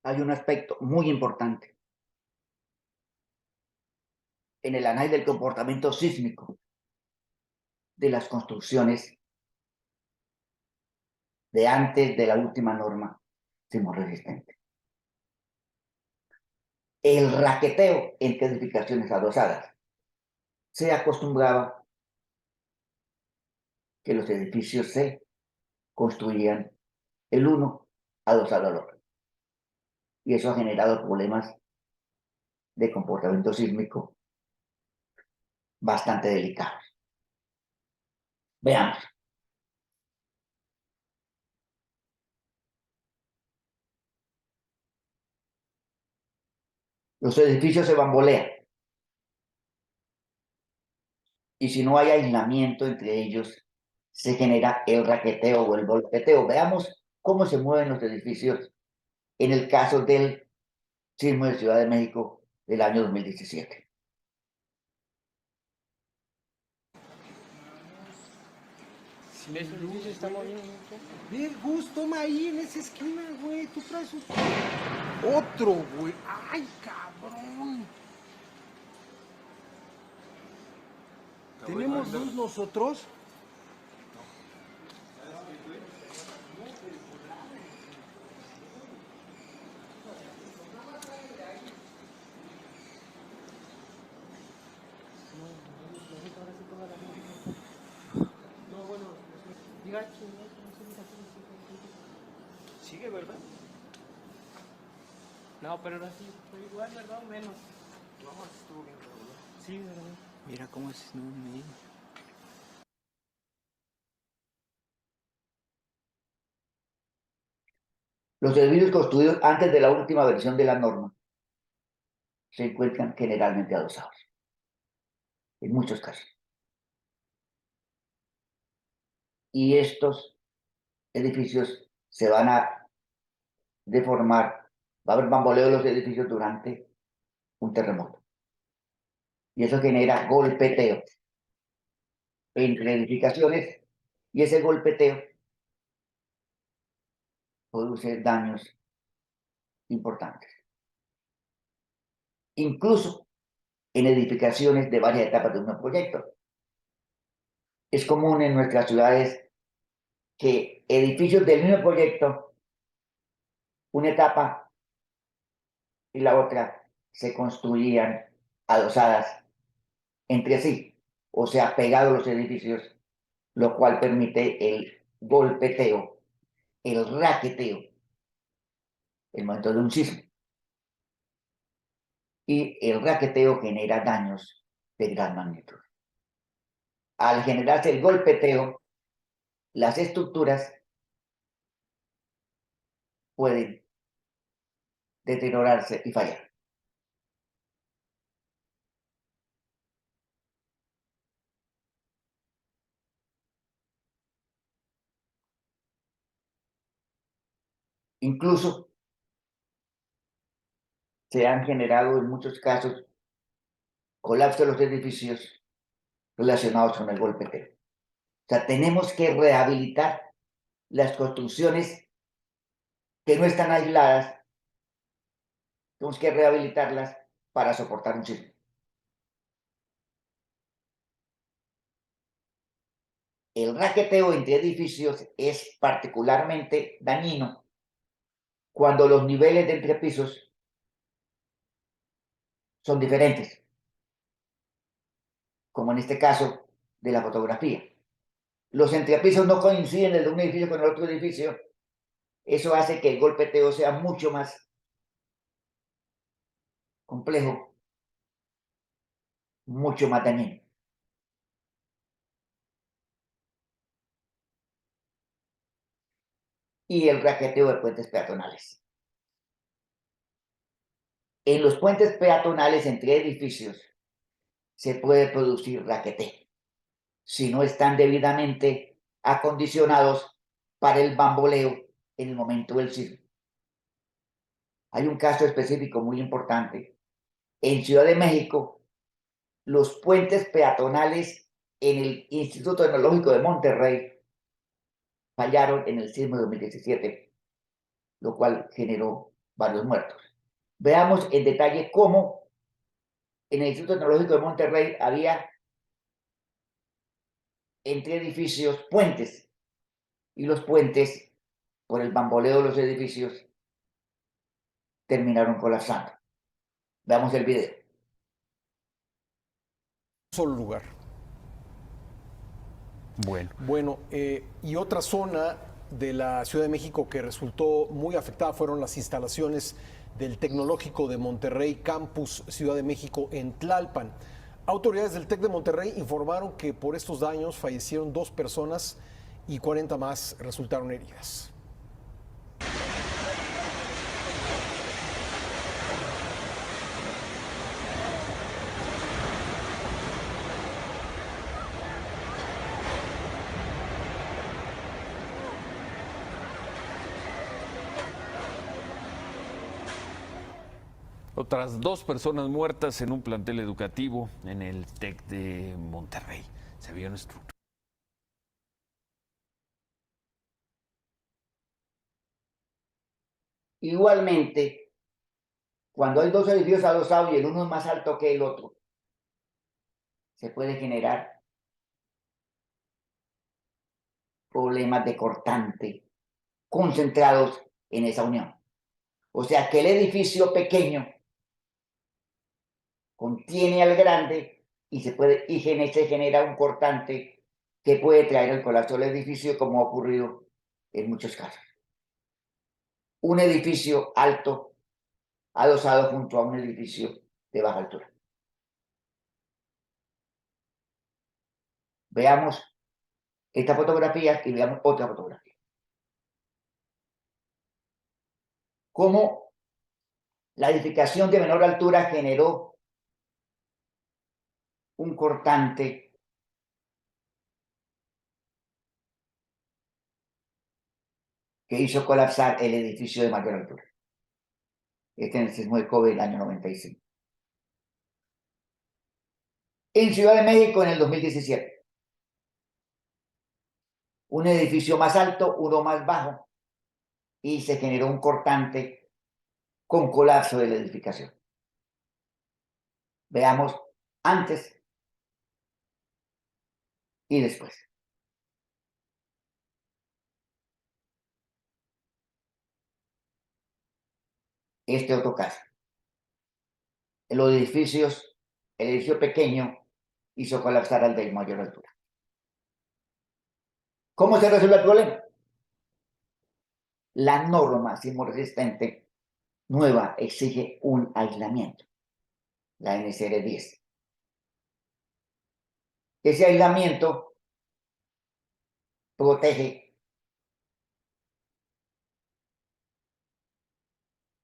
hay un aspecto muy importante en el análisis del comportamiento sísmico de las construcciones de antes de la última norma sismorresistente. El raqueteo entre edificaciones adosadas. Se acostumbraba que los edificios se construían el uno adosado al otro. Y eso ha generado problemas de comportamiento sísmico bastante delicados. Veamos. Los edificios se bambolean y si no hay aislamiento entre ellos, se genera el raqueteo o el golpeteo. Veamos cómo se mueven los edificios en el caso del sismo de Ciudad de México del año 2017. Sí, ese edificio está moviendo mucho. Ve, Gus, toma ahí en esa esquina, güey. Tú traes otro, güey. Ay, cabrón. ¿Tenemos luz nosotros? Sigue, ¿verdad? No, pero ahora sí, fue igual, ¿verdad? O menos. No, estuvo bien, ¿verdad? Sí, ¿verdad? Mira cómo es, no me diga. Los edificios construidos antes de la última versión de la norma se encuentran generalmente adosados, en muchos casos. Y estos edificios se van a deformar, va a haber bamboleo de los edificios durante un terremoto. Y eso genera golpeteo entre edificaciones y ese golpeteo produce daños importantes. Incluso en edificaciones de varias etapas de un proyecto. Es común en nuestras ciudades que edificios del mismo proyecto, una etapa y la otra, se construían adosadas entre sí, o sea, pegados los edificios, lo cual permite el golpeteo, el raqueteo, el momento de un sismo. Y el raqueteo genera daños de gran magnitud. Al generarse el golpeteo, las estructuras pueden deteriorarse y fallar. Incluso se han generado en muchos casos colapsos de los edificios relacionados con el golpeteo. O sea, tenemos que rehabilitar las construcciones que no están aisladas, tenemos que rehabilitarlas para soportar un sismo. El raqueteo entre edificios es particularmente dañino cuando los niveles de entrepisos son diferentes, como en este caso de la fotografía. Los entrepisos no coinciden el de un edificio con el otro edificio. Eso hace que el golpeteo sea mucho más complejo, mucho más dañino. Y el raqueteo de puentes peatonales. En los puentes peatonales entre edificios se puede producir raqueteo si no están debidamente acondicionados para el bamboleo en el momento del sismo. Hay un caso específico muy importante. En Ciudad de México, los puentes peatonales en el Instituto Tecnológico de Monterrey fallaron en el sismo de 2017, lo cual generó varios muertos. Veamos en detalle cómo en el Instituto Tecnológico de Monterrey había entre edificios puentes, y los puentes, por el bamboleo de los edificios, terminaron colapsando. Veamos el video. Solo lugar. Bueno, Bueno, y otra zona de la Ciudad de México que resultó muy afectada fueron las instalaciones del Tecnológico de Monterrey, Campus Ciudad de México en Tlalpan. Autoridades del TEC de Monterrey informaron que por estos daños fallecieron 2 personas y 40 más resultaron heridas. otras 2 personas muertas en un plantel educativo en el TEC de Monterrey. Se vio en estructura. Igualmente, cuando hay dos edificios adosados y el uno es más alto que el otro, se puede generar problemas de cortante concentrados en esa unión. O sea que el edificio pequeño contiene al grande y se genera un cortante que puede traer el colapso del edificio, como ha ocurrido en muchos casos. Un edificio alto adosado junto a un edificio de baja altura. Veamos esta fotografía y veamos otra fotografía. Cómo la edificación de menor altura generó un cortante que hizo colapsar el edificio de mayor altura. Este es el sismo de Kobe del año 95. En Ciudad de México en el 2017. Un edificio más alto, uno más bajo, y se generó un cortante con colapso de la edificación. Veamos antes y después. Este otro caso. En los edificios, el edificio pequeño hizo colapsar al de mayor altura. ¿Cómo se resuelve el problema? La norma sismoresistente nueva exige un aislamiento, la NCR 10. Ese aislamiento protege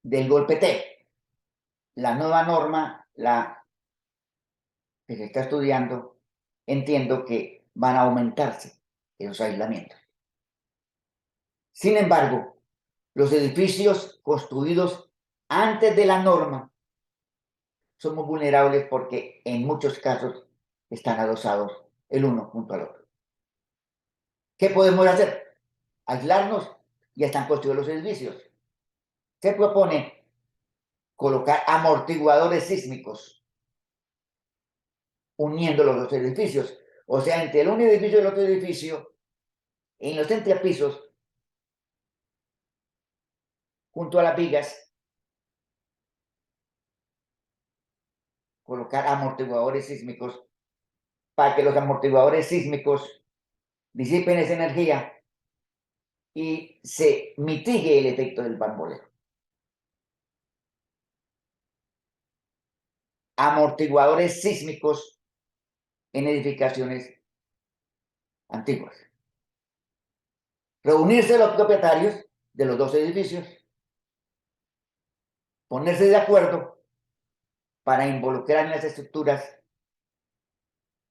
del golpe T. La nueva norma, la que se está estudiando, entiendo que van a aumentarse esos aislamientos. Sin embargo, los edificios construidos antes de la norma son muy vulnerables porque en muchos casos están adosados el uno junto al otro. ¿Qué podemos hacer? Aislarnos, ya están construidos los edificios. Se propone colocar amortiguadores sísmicos uniendo los dos edificios. O sea, entre el un edificio y el otro edificio, en los entrepisos, junto a las vigas, colocar amortiguadores sísmicos para que los amortiguadores sísmicos disipen esa energía y se mitigue el efecto del bamboleo. Amortiguadores sísmicos en edificaciones antiguas. Reunirse los propietarios de los dos edificios, ponerse de acuerdo para involucrar en las estructuras,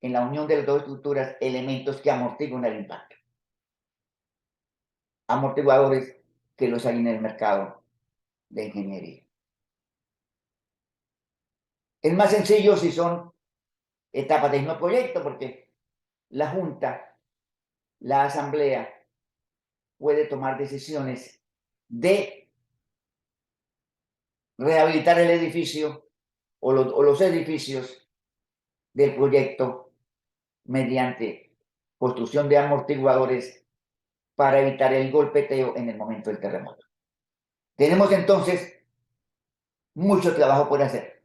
en la unión de las dos estructuras, elementos que amortiguen el impacto. Amortiguadores que los hay en el mercado de ingeniería. Es más sencillo si son etapas del mismo proyecto, porque la Junta, la Asamblea, puede tomar decisiones de rehabilitar el edificio o los edificios del proyecto mediante construcción de amortiguadores para evitar el golpeteo en el momento del terremoto. Tenemos entonces mucho trabajo por hacer.